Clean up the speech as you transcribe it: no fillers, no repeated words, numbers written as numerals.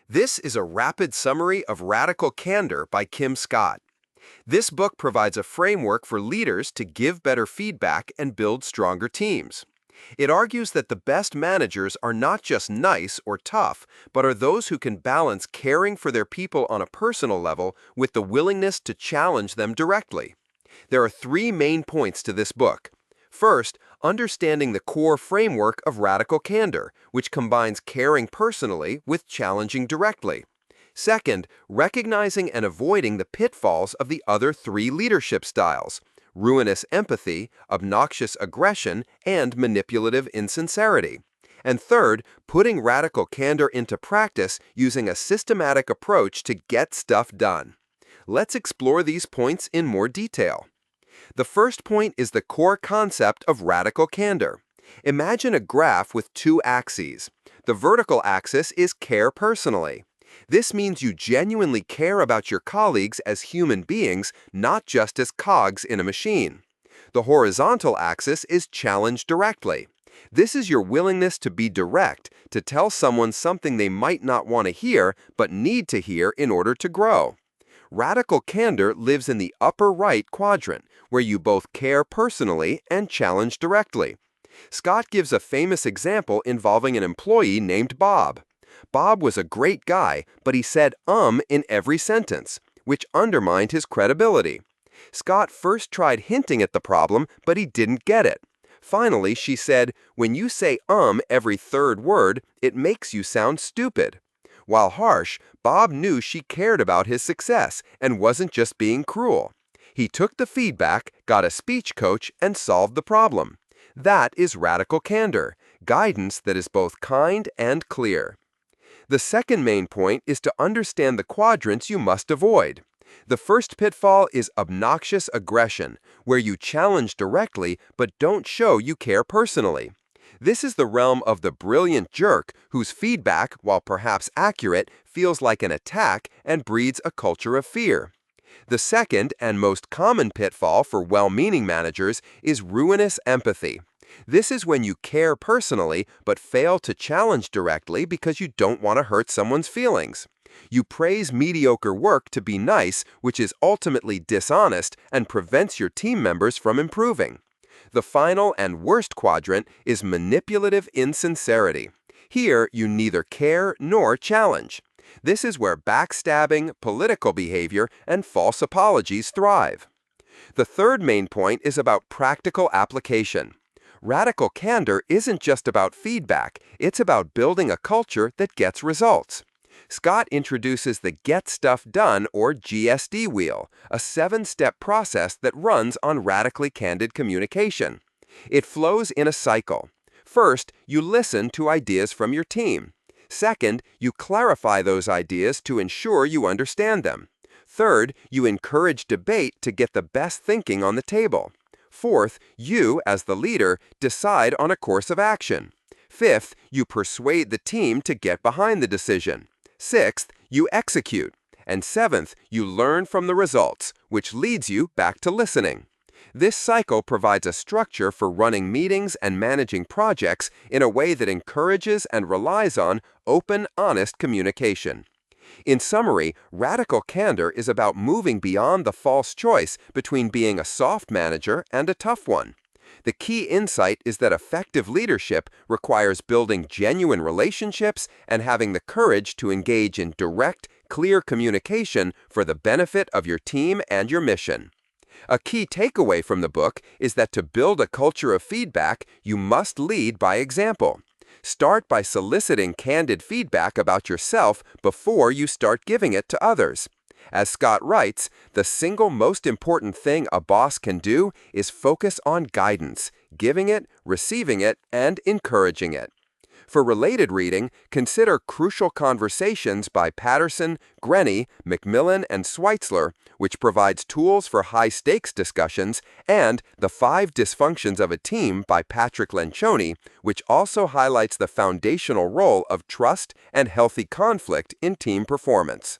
This is a rapid summary of Radical Candor by Kim Scott. This book provides a framework for leaders to give better feedback and build stronger teams. It argues that the best managers are not just nice or tough, but are those who can balance caring for their people on a personal level with the willingness to challenge them directly. There are three main points to this book. First, understanding the core framework of radical candor, which combines caring personally with challenging directly. Second, recognizing and avoiding the pitfalls of the other three leadership styles: ruinous empathy, obnoxious aggression, and manipulative insincerity. And third, putting radical candor into practice using a systematic approach to get stuff done. Let's explore these points in more detail. The first point is the core concept of radical candor. Imagine a graph with two axes. The vertical axis is care personally. This means you genuinely care about your colleagues as human beings, not just as cogs in a machine. The horizontal axis is challenge directly. This is your willingness to be direct, to tell someone something they might not want to hear but need to hear in order to grow. Radical candor lives in the upper right quadrant, where you both care personally and challenge directly. Scott gives a famous example involving an employee named Bob. Bob was a great guy, but he said in every sentence, which undermined his credibility. Scott first tried hinting at the problem, but he didn't get it. Finally, she said, "When you say every third word, it makes you sound stupid." While harsh, Bob knew she cared about his success and wasn't just being cruel. He took the feedback, got a speech coach, and solved the problem. That is radical candor, guidance that is both kind and clear. The second main point is to understand the quadrants you must avoid. The first pitfall is obnoxious aggression, where you challenge directly but don't show you care personally. This is the realm of the brilliant jerk whose feedback, while perhaps accurate, feels like an attack and breeds a culture of fear. The second and most common pitfall for well-meaning managers is ruinous empathy. This is when you care personally but fail to challenge directly because you don't want to hurt someone's feelings. You praise mediocre work to be nice, which is ultimately dishonest and prevents your team members from improving. The final and worst quadrant is manipulative insincerity. Here, you neither care nor challenge. This is where backstabbing, political behavior, and false apologies thrive. The third main point is about practical application. Radical candor isn't just about feedback, it's about building a culture that gets results. Scott introduces the Get Stuff Done, or GSD wheel, a 7-step process that runs on radically candid communication. It flows in a cycle. First, you listen to ideas from your team. Second, you clarify those ideas to ensure you understand them. Third, you encourage debate to get the best thinking on the table. Fourth, you, as the leader, decide on a course of action. Fifth, you persuade the team to get behind the decision. Sixth, you execute. And seventh, you learn from the results, which leads you back to listening. This cycle provides a structure for running meetings and managing projects in a way that encourages and relies on open, honest communication. In summary, radical candor is about moving beyond the false choice between being a soft manager and a tough one. The key insight is that effective leadership requires building genuine relationships and having the courage to engage in direct, clear communication for the benefit of your team and your mission. A key takeaway from the book is that to build a culture of feedback, you must lead by example. Start by soliciting candid feedback about yourself before you start giving it to others. As Scott writes, the single most important thing a boss can do is focus on guidance, giving it, receiving it, and encouraging it. For related reading, consider Crucial Conversations by Patterson, Grenny, McMillan, and Schweitzler, which provides tools for high-stakes discussions, and The 5 Dysfunctions of a Team by Patrick Lencioni, which also highlights the foundational role of trust and healthy conflict in team performance.